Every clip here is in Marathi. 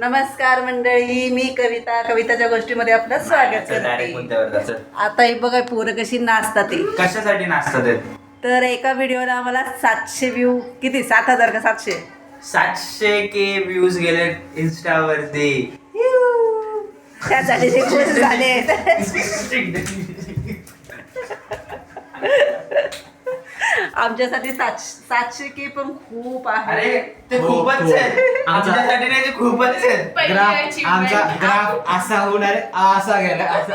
नमस्कार मंडळी, मी कविता. कविताच्या गोष्टीमध्ये आपलं स्वागत करते. आता हे बघा पोरं कशी नाचतात ते. कशासाठी नाचतात ते? तर एका व्हिडिओला आम्हाला 700 व्ह्यू, किती 7,000 का 700? 700K व्ह्यूज गेले इन्स्टावरती. त्यासाठी ते खुश झाले. आमच्यासाठी 700K पण खूप आहे. अरे ते खूपच आहे आमच्यासाठी, नाही ते खूपच आहे. आमचा ग्राफ असा होणार असा गेला असा.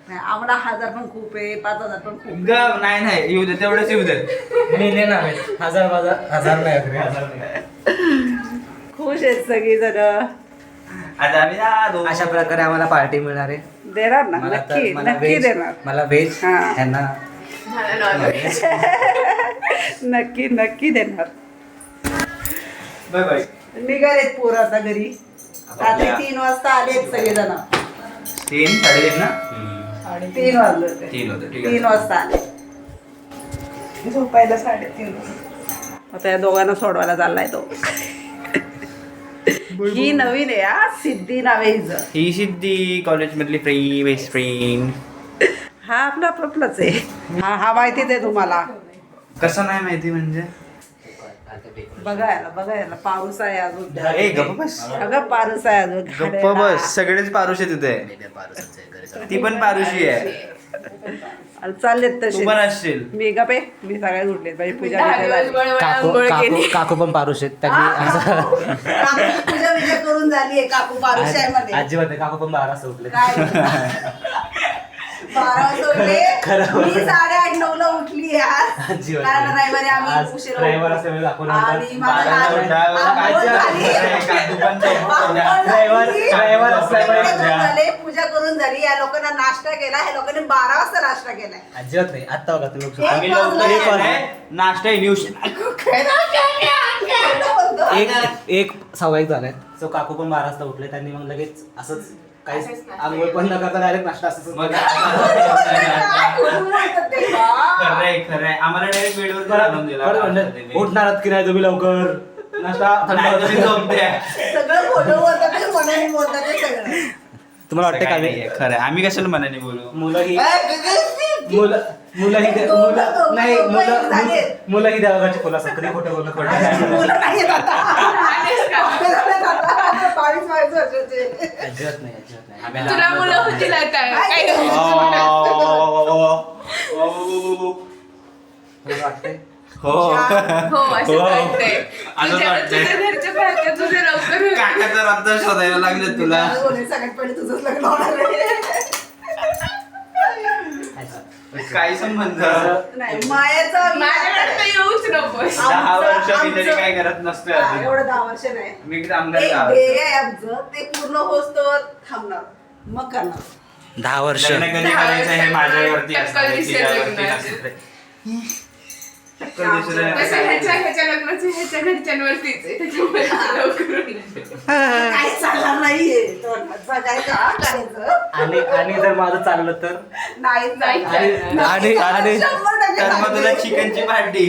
नाही, आम्हाला 1000 पण खूप आहे, 5000 पण खूप. नाही येऊ दे, तेवढंच येऊ दे. मेले ना हजार नाही. खुश आहेत सगळी जण. आता आम्ही अशा प्रकारे आम्हाला पार्टी मिळणार आहे. देणार ना, नक्की नक्की देणार. मला व्हेज, हा. यांना नक्की नक्की देणार. Bye bye. निघालेत पोरं आता घरी. रात्री 3 वाजता आलेत सगळेजण. 3-3:30 ना? 3 वाजले होते. 3 होतं, ठीक आहे. 3 वाजता आले. झोपायला 3:30 आता या दोघांना सोडवायला चाललाय तो. ही नवीन आहे हा, सिद्धी नाव आहे हिचं. ही सिद्धी कॉलेज मधली बेस्ट फ्रेंड. हा आपलाच आहे. हा माहितीच आहे तुम्हाला. कसं नाही माहिती म्हणजे? बघायला पारूस आहे अजून. ए गप्प बस. अगं पारूस आहे अजून. गप्प बस, सगळेच पारुशी तिथे. ती पण पारुशी आहे. चाललेत तू तसे. पण असशील. मी गपे, मी सगळे उठले माझी पूजा काकू पण पारुश आहेत. त्यांनी असं पूजा विजा करून झाली. काकू पारुश आहे मध्ये. अजिबात नाही, काकू पण 12 वाजता उठले. 12 वाजता उठले. मी 8:30-9 ला उठली आज. अजिबात कारण नाही. रविवारी आम्ही आज उशिरा रविवार उठलो. असल्यामुळे काकू आणि माझं बाराला नाश्ता- उठावं, आंघोळ झाली. रविवार असल्यामुळे झाले, पूजा करून झाली. या लोकांना नाश्ता केला. ह्या लोकांनी 12 वाजता नाश्ता केलाय. अजिबात नाही. आत्ता बघा तुम्ही एक आम्ही लवकर वाजता येतोय. नाश्ता एक 1:15 झालाय. सो काकू पण 12 वाजता उठले. त्यांनी मग लगेच असंच काहीच आंघोळ पण न करता डायरेक्ट नाश्ता असंच. मग खरंय आम्हाला डायरेक्ट बेडवर आणून दिला. उठणार की नाही तुम्ही लवकर? नाश्ता थंड होता. सगळं फोटो बोलतात ते, मनाने बोलतात ते सगळं. तुम्हाला वाटतं का मी खरंय आम्ही कशाला मनाने बोलू? मुलंही मुलं मुलंही देवाची खुलासा कधी खोटं बोलणं खोटं नाही. नाही येत आता. 22 वर्षाचे. अजिबात नाही. तुला मुलं होतील आता काय वाटतंय हो हो असं वाटतंय. असं वाटतंय. तुझ्या घरच्या पाहत्या तुझे लवकर होईल. काकाचं रक्त शोधायला लागले तुला. सगळ्यात पहिले तुझंच लग्न होणार आहे. काय संबंध? नाही, मायाचा माझ्याकडे तर येऊच नकोस. 10 वर्ष मी तरी काय करत नसतोय अजून. एवढं 10 वर्ष नाही. मी कामगार एक गावात. ध्येय आहे आमचं, ते पूर्ण होस्तोवर थांबणार, मग करणार. 10 वर्ष लग्न कधी करायचं हे माझ्यावरती टक्कल असतं, दिसेल तिच्यावरती लग्न. नसतं. टक्कल दिसेल नाही तसं काय. ह्याच्या लग्नाचं ह्याच्या घरच्यांवरतीच आहे. त्याच्यामुळे लवकर होईल. काही चालणार नाहीये तो काय करायचं आणि जर माझं चाललं तर नाही नाही चालणार. आणि 100% तर मग तुला चालणार. चिकनची पार्टी.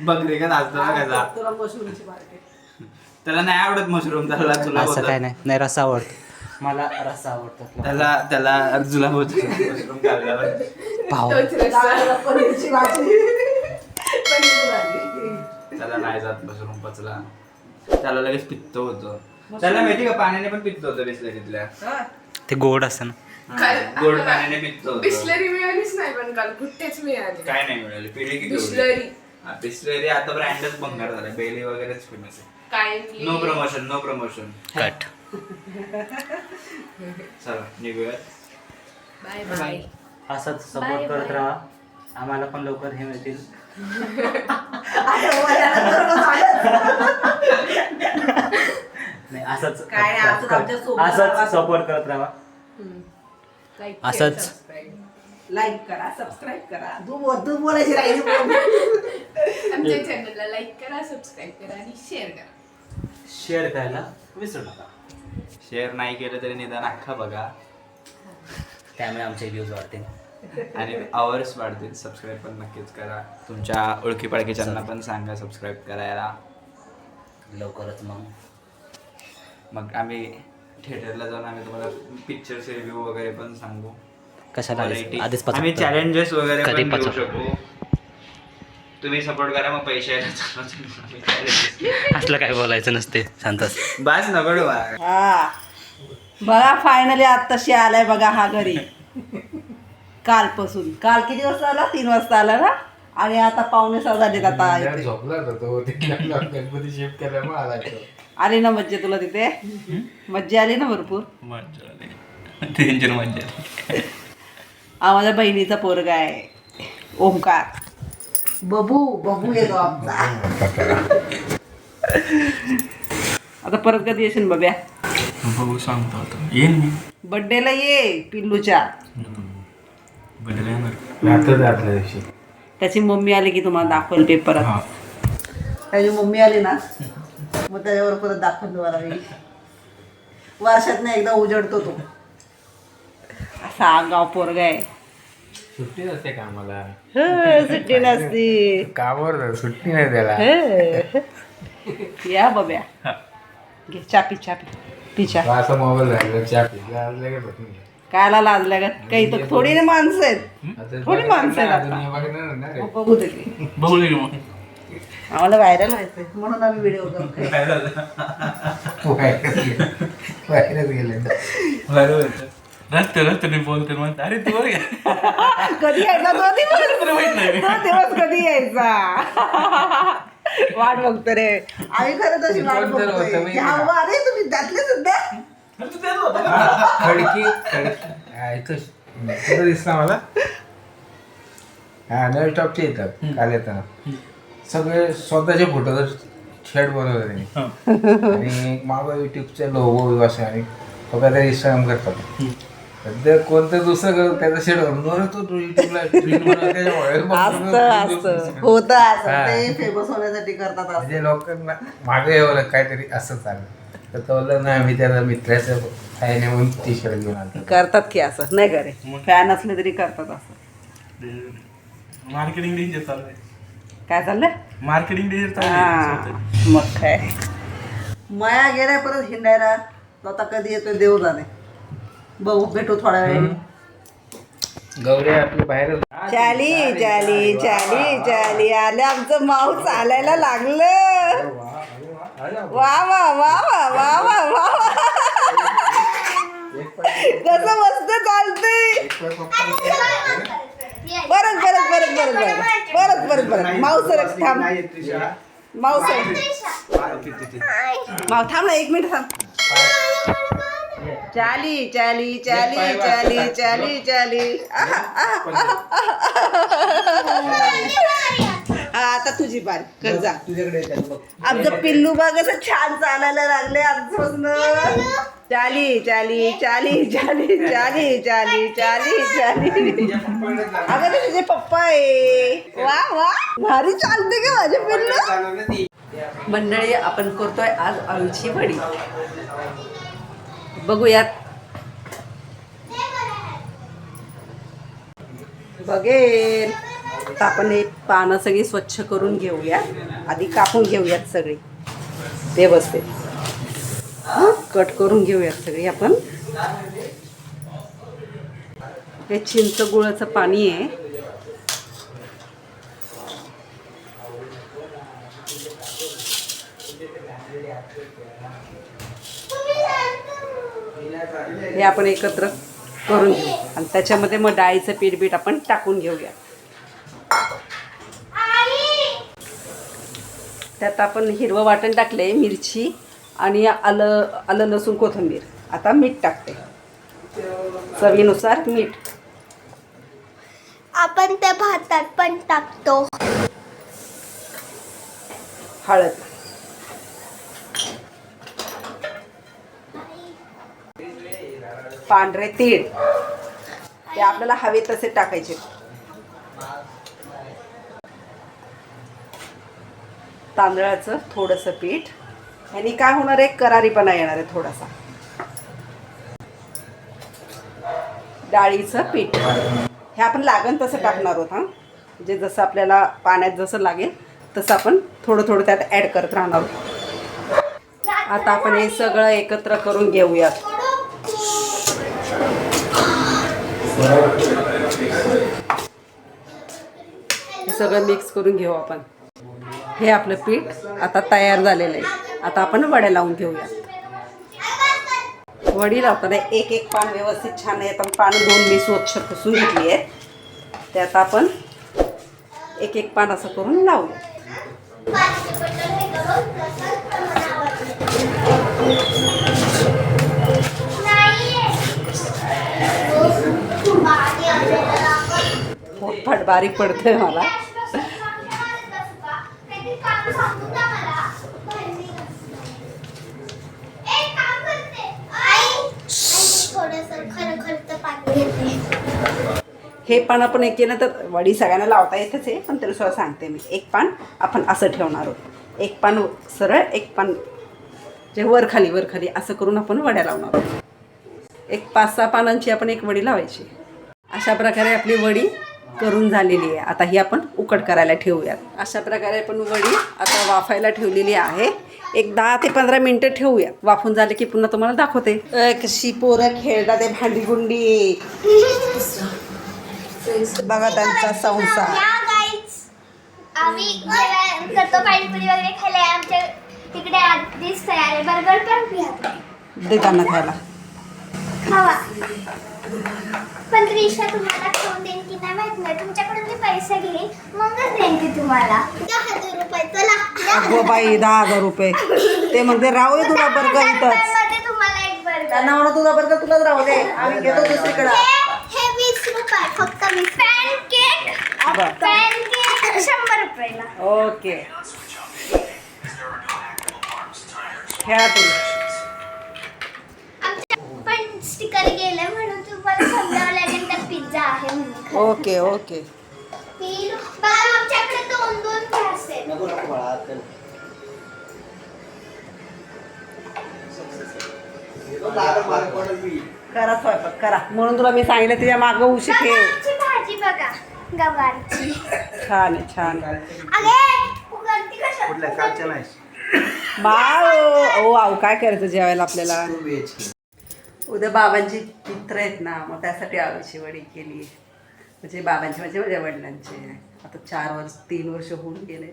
बकरी का नाचतो ना कसा. तुला मशरूमची पार्टी. त्याला नाही आवडत मशरूम, त्याला तुला असं होतं. काय नाही रस्सा आवडतो मला. रस्सा आवडतो त्याला जुलाब होतो मशरूम खाल्ल्यावर. पाव तोच रस्सा. डाळ, पनीरची भाजी, पनीरची भाजी. त्याला नाही जात मशरूम पचला. त्याला लगेच पित्त होतं. त्याला माहिती का पाण्याने पण पित्त होतं बिस्लरीतल्या. हा. ते गोड असतं ना. गोड पाण्याने पित्त होतं. बिस्लरी मिळालीच नाही पण काल कुठेच मिळाली. काय नाही मिळाली पिढी किती बिस्लरी बिस्लरी आता ब्रँडच बंगार झाला. बेली वगैरेच फेमस आहे. काय नो प्रमोशन कट. चला निघूयात. Bye bye. असंच सपोर्ट करत राहा. आम्हाला पण लवकर हे मिळतील. आता वयानंतर मग झालं. नाही असंच काय नाही, असंच आमच्यासोबत राहा. असंच सपोर्ट करत राहा. Like, असंच. share, subscribe. लाईक करा, सबस्क्राईब करा. तू बोलायची राहिली. आमच्या चॅनलला लाईक करा, सबस्क्राईब करा आणि शेअर करा. शेअर करायला विसरू नका. शेअर नाही केलं तरी निदान अख्खा बघा त्यामुळे आमचे व्ह्यूज वाढतील आणि आवर्स वाढतील. सबस्क्राईब पण नक्कीच करा. तुमच्या ओळखी पाळखीच्यांना पण सांगा सबस्क्राईब करायला. लवकरच मग आम्ही थिएटरला जाऊन आम्ही तुम्हाला पिक्चरचे रिव्ह्यू वगैरे पण सांगू. कशाला Quality. आधीच आम्ही चॅलेंजेस वगैरे कधी पण देऊ पचवतो. शकू. तुम्ही सपोर्ट करा मग पैसे यायला चालू. असलं काय बोलायचं नसते शांतच. बस नको बा. हा बघा फायनली आत्ताशी आलाय बघा हा घरी. कालपासून काल किती वाजता आला? 3 वाजता आला ना. आणि आता 5:15 झालेत आता इथे. झोपला होता तो तिथला गणपती शिफ्ट केल्यामुळे आला तो. आली ना मज्जा तुला तिथे? मज्जा आली ना भरपूर. डेंजर मजा. हा माझ्या बहिणीचा पोरगा आहे ओमकार. बबू येतो आमचा. आता परत कधी येशील बब्या? बघू सांगतो आता. येईन मी. बड्डेला ये पिल्लूच्या. बड्डेला येणार. राहतं आदल्या दिवशी. त्याची मम्मी आली की तुम्हाला दाखवेल पेपरात. त्याची मम्मी आली ना मग त्याच्यावर परत दाखवून तुम्हाला मी. वर्षातनं एकदा उजडतो तो. असा आगाव पोरगा आहे. सुट्टी नसते कामाला. सुट्टी नसती. कामावर सुट्टी नाही त्याला. या बब्या घे चापी पिचा. असा मोबाईल राहिला चहा पिला आज लगेच बसून घे. कायला लाजल्या का? काही तर थोडी ना माणसं आहेत. आता थोडी माणसं आहेत अजून आता. हे बघणार ना रे. मग बघू दे की. बघू दे मग. आम्हाला व्हायरल व्हायचंय म्हणून आम्ही व्हिडिओ करतोय. बाहेरच गेले. रस्ते बोलते म्हणते अरे तू बरं कधी यायचा तो दिवस कधी यायचा वाट बघतो रे आम्ही. खरं तशी वाट कोण तर होतं बघतोय माहिती की हा का? उभा रे तुम्ही त्यातले सुद्धा. खडकी इथं दिसला मला. हा नवीन स्टॉपचे येतात काल येताना सगळे स्वतःचे फोटो तर शेड बनवले त्यांनी. आणि मागं युट्यूबचे लोगो असे आणि काहीतरी इंस्टाग्राम करतात. सध्या कोणतं दुसरं करत त्याचा शेड बनवून तो युट्यूबला असतं होतं असं ते फेमस होण्यासाठी करतात असं. म्हणजे लोकांना मागे यावं काहीतरी असं चाललं तर तो ना आम्ही त्याला मित्राचं आहे नाही म्हणून टी शर्ट घेऊन आलो. करतात की असं नाही करे फॅन असले तरी करतात असं. मार्केटिंग डेंजर चालू आहे. काय चाललंय? मार्केटिंग डेंजर हा मग काय माया गेलाय परत हिंडायला. तो आता कधी येतोय देव जाणे. बघू भेटू थोड्या वेळाने. गौरी आपली बाहेर चाली आले आमचं माऊ चालायला लागलं. वा वा वा वा वा वा वा कसं मस्त चालतंय. परत माऊ सरक थांब. माऊ थांब ना 1 मिनिट थांब. चाली आता तुझी बारी कर जा. आमचं पिल्लू बघ कसं छान चालायला लागले आमचं. चाली अगं ते तुझे पप्पा आहे. वा भारी चालते का माझे पिल्लू. मंडळी आपण करतोय आज अळूची वडी. बघूयात. बघेल आता आपण हे पानं सगळी स्वच्छ करून घेऊया. आधी कापून घेऊयात सगळी व्यवस्थित. कट करून घेऊयात सगळी आपण. हे चिंच गुळाचं पाणी आहे. हे आपण एकत्र करून घेऊ आणि त्याच्यामध्ये मग डाळीचं पीठ आपण टाकून घेऊया. त्यात आपण हिरवं वाटण टाकले, मिरची आणि आलं लसूण कोथिंबीर. आता मीठ टाकते चवीनुसार मीठ. आपण त्या भातात पण टाकतो. हळद, पांढरे तीळ ते आपल्याला हवे तसे टाकायचे. तांदळाचं थोडंसं पीठ. ह्यानी काय होणार आहे, करारीपणा येणार आहे थोडासा. डाळीचं पीठ हे आपण लागण तसं टाकणार आहोत. हां म्हणजे जसं आपल्याला पाण्यात जसं लागेल तसं आपण थोडं थोडं त्यात ॲड करत राहणार आहोत. आता आपण हे सगळं एकत्र करून घेऊयात. हे सगळं मिक्स करून घेऊ आपण. हे आपलं पीठ आता तयार झालेलं आहे. आता आपण वड्या लावून घेऊयात. वडी लावताना एक एक पान व्यवस्थित छान आहे. आता पान 2 मी स्वच्छ पुसून घेतली आहे. ते आता आपण एक एक पान असं करून लावूया. पोटफाट बारीक पडतंय मला. हे पान आपण एक केलं तर वडी सगळ्यांना लावता येतच आहे, पण तरी सुद्धा सांगते मी. एक पान आपण असं ठेवणार आहोत. एक पान सरळ, एक पान जे वरखाली असं करून आपण वड्या लावणार आहोत. एक 5-6 पानांची आपण एक वडी लावायची. अशा प्रकारे आपली वडी करून झालेली आहे. आता ही आपण उकड करायला ठेवूयात. अशा प्रकारे आपण वडी आता वाफायला ठेवलेली आहे. एक 10 ते 15 मिनटं ठेवूया. वाफून झाले की पुन्हा तुम्हाला दाखवते. कशी पोरं खेळतात ते भांडी गुंडी. बघा त्यांचा संसार. आम्ही करतो पाणीपुरी वगैरे खायला. आमच्या तिकडे आधीच तयार आहे. बर्गर पण पिया देताना खायला खावा. पण त्रिशा तुम्हाला खाऊन देईन की नाही माहित नाही. तुमच्याकडून मी पैसे घेईन मगच देईन की तुम्हाला. 10,000 रुपये. चला अगो बाई 10,000 रुपये. ते म्हणते राहू दे तुला बर्गर इथंच. मध्ये तुम्हाला एक बर्गर. त्यांना म्हणा तुझा बर्गर तुलाच राहू दे, आम्ही घेतो दुसरीकडं. हे 20 रुपये फक्त. पॅनकेक 100 रुपयाला. ओके खेळा तुम्ही. पण स्टिकर गेलं म्हणून तुम्हाला समजावं लागेल तर पिझ्झा आहे म्हणून. Okay okay. बघा आमच्याकडे 2-2 घास आहेत. नको नको बाळा चल. करा स्वयंपाक करा. म्हणून तुला मी सांगितलं त्याच्या मागं उशी ठेव. गवारची भाजी बघा. गवारची छान आहे छान. अगे उघडती कशा? कुठल्या कालच्या नाही बाव ओ आऊ काय करायचं जेवायला आपल्याला. उद्या बाबांची पित्र आहेत ना, मग त्यासाठी आळूची वडी केली. म्हणजे बाबांची म्हणजे माझ्या वडिलांचे आता 3 वर्ष होऊन गेले.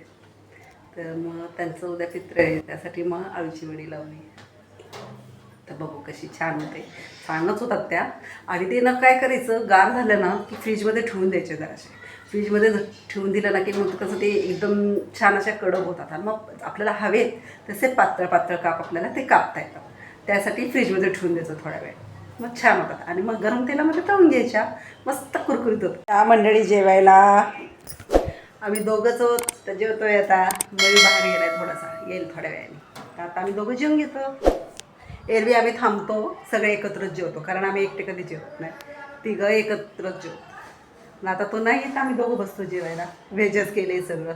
तर मग त्यांचं उद्या पित्र आहे, त्यासाठी मग आळूची वडी लावली. तर बघू कशी छान होते. छानच होतात त्या. आणि ते ना काय करायचं, गार झालं ना की फ्रीजमध्ये ठेवून द्यायचे जरासे. फ्रीजमध्ये ठेवून दिलं ना की मग कसं ते एकदम छान अशा कडक होतात. आणि मग आपल्याला हवे तसे पातळ पातळ काप आपल्याला ते कापता येतात. त्यासाठी फ्रीजमध्ये ठेवून द्यायचं थोडा वेळ, मग छान होतात. आणि मग गरम तेलामध्ये तळून घ्यायच्या, मस्त कुरकुरीत होतं. त्या मंडळी जेवायला आम्ही दोघंच आहोत. तर जेवतोय आता. मयूर बाहेर गेलाय थोडासा, येईल थोड्या वेळाने. तर आता आम्ही दोघं जेवून घेतो. एरवी आम्ही थांबतो, सगळे एकत्रच जेवतो, कारण आम्ही एकटे कधी जेवत नाही. 3घं एकत्रच जेवतो. आता तो नाही येत, आम्ही दोघं बसतो जेवायला. व्हेजच केले सगळं.